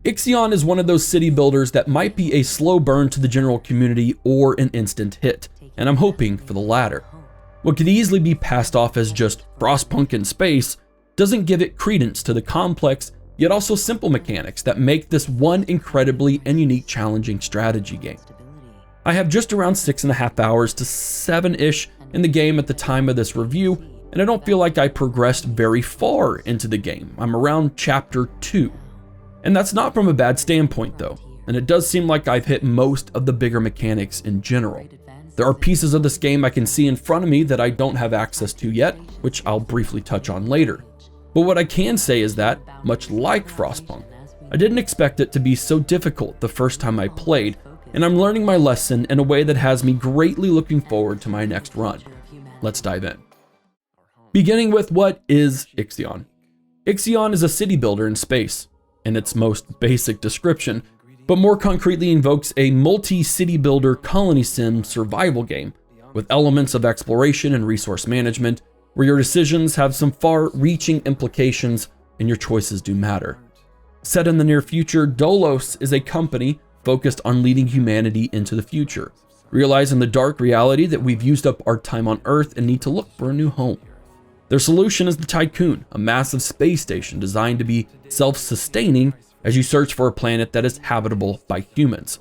IXION is one of those city builders that might be a slow burn to the general community or an instant hit, and I'm hoping for the latter. What could easily be passed off as just Frostpunk in space doesn't give it credence to the complex yet also simple mechanics that make this one incredibly and unique challenging strategy game. I have just around 6.5 hours to 7-ish in the game at the time of this review, and I don't feel like I progressed very far into the game. I'm around chapter 2. And that's not from a bad standpoint though, and it does seem like I've hit most of the bigger mechanics in general. There are pieces of this game I can see in front of me that I don't have access to yet, which I'll briefly touch on later. But what I can say is that, much like Frostpunk, I didn't expect it to be so difficult the first time I played, and I'm learning my lesson in a way that has me greatly looking forward to my next run. Let's dive in. Beginning with what is IXION. IXION is a city builder in space, in its most basic description, but more concretely invokes a multi-city builder colony sim survival game with elements of exploration and resource management, where your decisions have some far-reaching implications and your choices do matter. Set in the near future, Dolos is a company focused on leading humanity into the future, realizing the dark reality that we've used up our time on Earth and need to look for a new home. Their solution is the Tycoon, a massive space station designed to be self-sustaining as you search for a planet that is habitable by humans.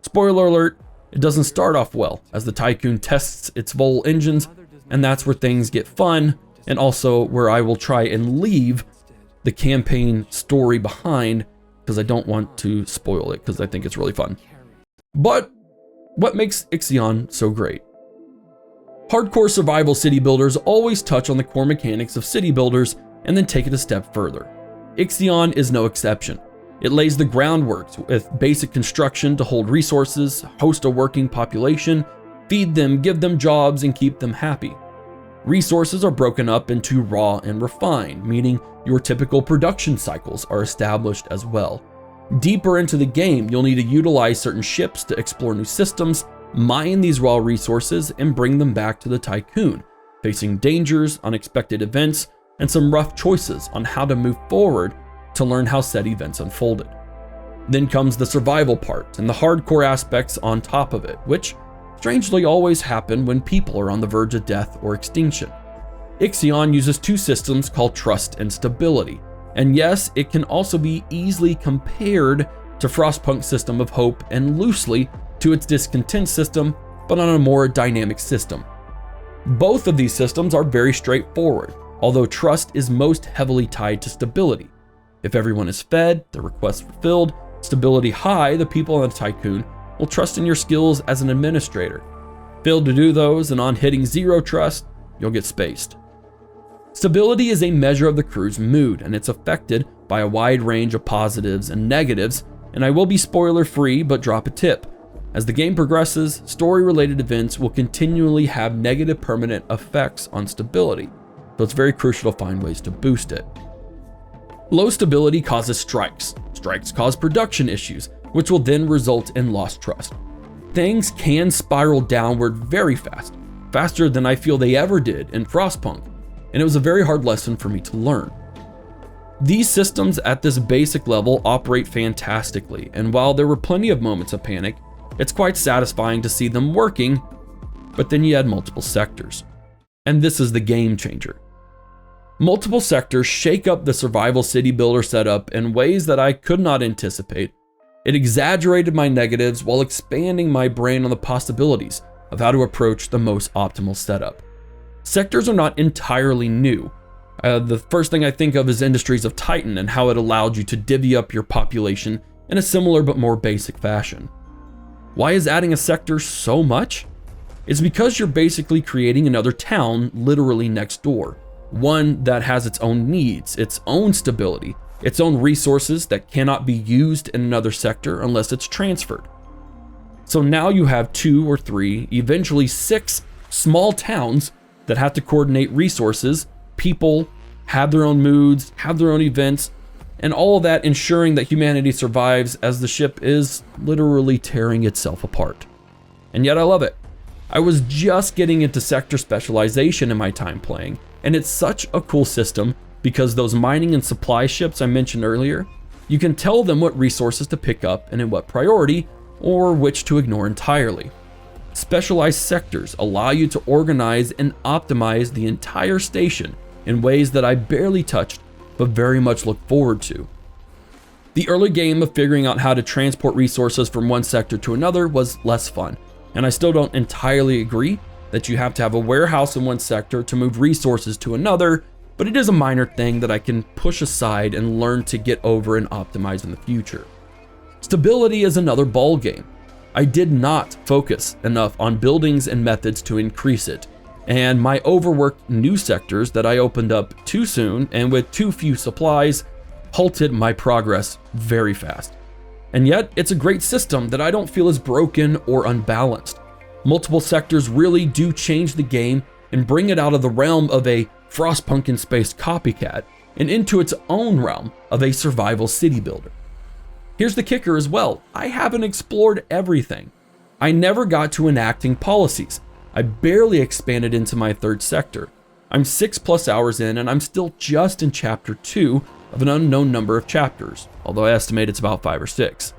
Spoiler alert, it doesn't start off well, as the Tycoon tests its Vol engines, and that's where things get fun, and also where I will try and leave the campaign story behind, because I don't want to spoil it, because I think it's really fun. But what makes IXION so great? Hardcore Survival Cit-Builders always touch on the core mechanics of city builders and then take it a step further. IXION is no exception. It lays the groundwork with basic construction to hold resources, host a working population, feed them, give them jobs, and keep them happy. Resources are broken up into raw and refined, meaning your typical production cycles are established as well. Deeper into the game, you'll need to utilize certain ships to explore new systems, mine these raw resources, and bring them back to the Tycoon, facing dangers, unexpected events, and some rough choices on how to move forward to learn how said events unfolded. Then comes the survival part and the hardcore aspects on top of it, which strangely always happen when people are on the verge of death or extinction. IXION uses two systems called trust and stability, and yes, it can also be easily compared to Frostpunk's system of hope and loosely to its discontent system, but on a more dynamic system. Both of these systems are very straightforward, although trust is most heavily tied to stability. If everyone is fed, the requests fulfilled, stability high, the people on the Tycoon will trust in your skills as an administrator. Fail to do those, and on hitting zero trust, you'll get spaced. Stability is a measure of the crew's mood, and it's affected by a wide range of positives and negatives, and I will be spoiler free, but drop a tip. As the game progresses, story-related events will continually have negative permanent effects on stability, so it's very crucial to find ways to boost it. Low stability causes strikes. Strikes cause production issues, which will then result in lost trust. Things can spiral downward very fast, faster than I feel they ever did in Frostpunk, and it was a very hard lesson for me to learn. These systems at this basic level operate fantastically, and while there were plenty of moments of panic, it's quite satisfying to see them working, but then you add multiple sectors. And this is the game changer. Multiple sectors shake up the survival city builder setup in ways that I could not anticipate. It exaggerated my negatives while expanding my brain on the possibilities of how to approach the most optimal setup. Sectors are not entirely new. The first thing I think of is Industries of Titan and how it allowed you to divvy up your population in a similar but more basic fashion. Why is adding a sector so much? It's because you're basically creating another town literally next door. One that has its own needs, its own stability, its own resources that cannot be used in another sector unless it's transferred. So now you have 2 or 3, eventually 6 small towns that have to coordinate resources, people, have their own moods, have their own events, and all of that ensuring that humanity survives as the ship is literally tearing itself apart. And yet I love it. I was just getting into sector specialization in my time playing, and it's such a cool system because those mining and supply ships I mentioned earlier, You can tell them what resources to pick up and in what priority, or which to ignore entirely. Specialized sectors allow you to organize and optimize the entire station in ways that I barely touched, but very much look forward to. The early game of figuring out how to transport resources from one sector to another was less fun, and I still don't entirely agree that you have to have a warehouse in one sector to move resources to another, but it is a minor thing that I can push aside and learn to get over and optimize in the future. Stability is another ballgame. I did not focus enough on buildings and methods to increase it, and my overworked new sectors that I opened up too soon and with too few supplies halted my progress very fast. And yet, it's a great system that I don't feel is broken or unbalanced. Multiple sectors really do change the game and bring it out of the realm of a Frostpunk in space copycat and into its own realm of a survival city builder. Here's the kicker as well, I haven't explored everything. I never got to enacting policies. I barely expanded into my third sector. I'm 6+ hours in and I'm still just in chapter 2 of an unknown number of chapters, although I estimate it's about 5 or 6.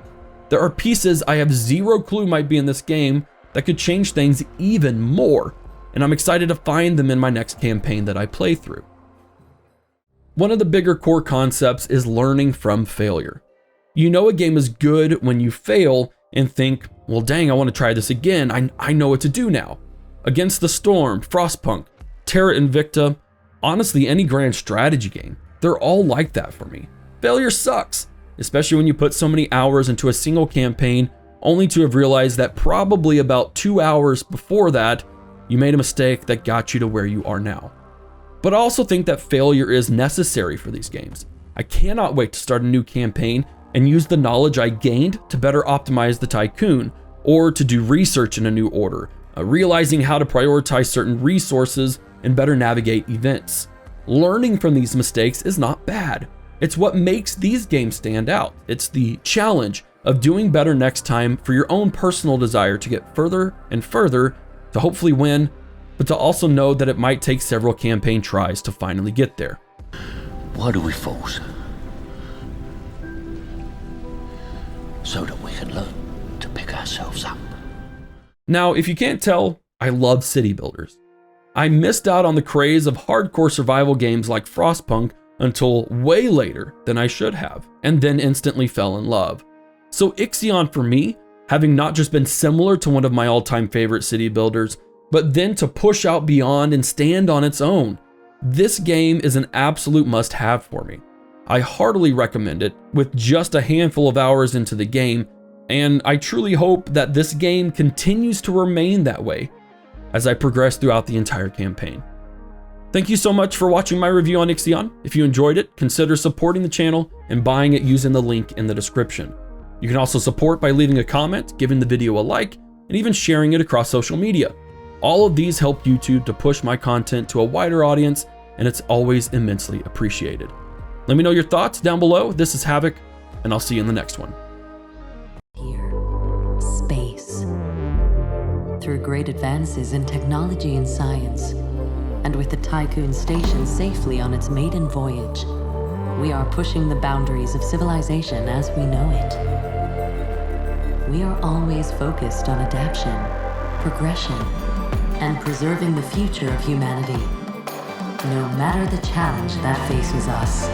There are pieces I have zero clue might be in this game that could change things even more, and I'm excited to find them in my next campaign that I play through. One of the bigger core concepts is learning from failure. You know a game is good when you fail and think, well dang, I want to try this again, I know what to do now. Against the Storm, Frostpunk, Terra Invicta, honestly any grand strategy game, they're all like that for me. Failure sucks, especially when you put so many hours into a single campaign only to have realized that probably about 2 hours before that, you made a mistake that got you to where you are now. But I also think that failure is necessary for these games. I cannot wait to start a new campaign and use the knowledge I gained to better optimize the Tycoon, or to do research in a new order, realizing how to prioritize certain resources and better navigate events. Learning from these mistakes is not bad. It's what makes these games stand out. It's the challenge of doing better next time for your own personal desire to get further and further to hopefully win, but to also know that it might take several campaign tries to finally get there. Why do we fall? So that we can learn to pick ourselves up. Now, if you can't tell, I love city builders. I missed out on the craze of hardcore survival games like Frostpunk until way later than I should have, and then instantly fell in love. So IXION for me, having not just been similar to one of my all-time favorite city builders, but then to push out beyond and stand on its own, this game is an absolute must-have for me. I heartily recommend it with just a handful of hours into the game, and I truly hope that this game continues to remain that way as I progress throughout the entire campaign. Thank you so much for watching my review on IXION. If you enjoyed it, consider supporting the channel and buying it using the link in the description. You can also support by leaving a comment, giving the video a like, and even sharing it across social media. All of these help YouTube to push my content to a wider audience, and it's always immensely appreciated. Let me know your thoughts down below. This is Havoc, and I'll see you in the next one. Here, space. Through great advances in technology and science, and with the Tycoon station safely on its maiden voyage, we are pushing the boundaries of civilization as we know it. We are always focused on adaptation, progression, and preserving the future of humanity, no matter the challenge that faces us.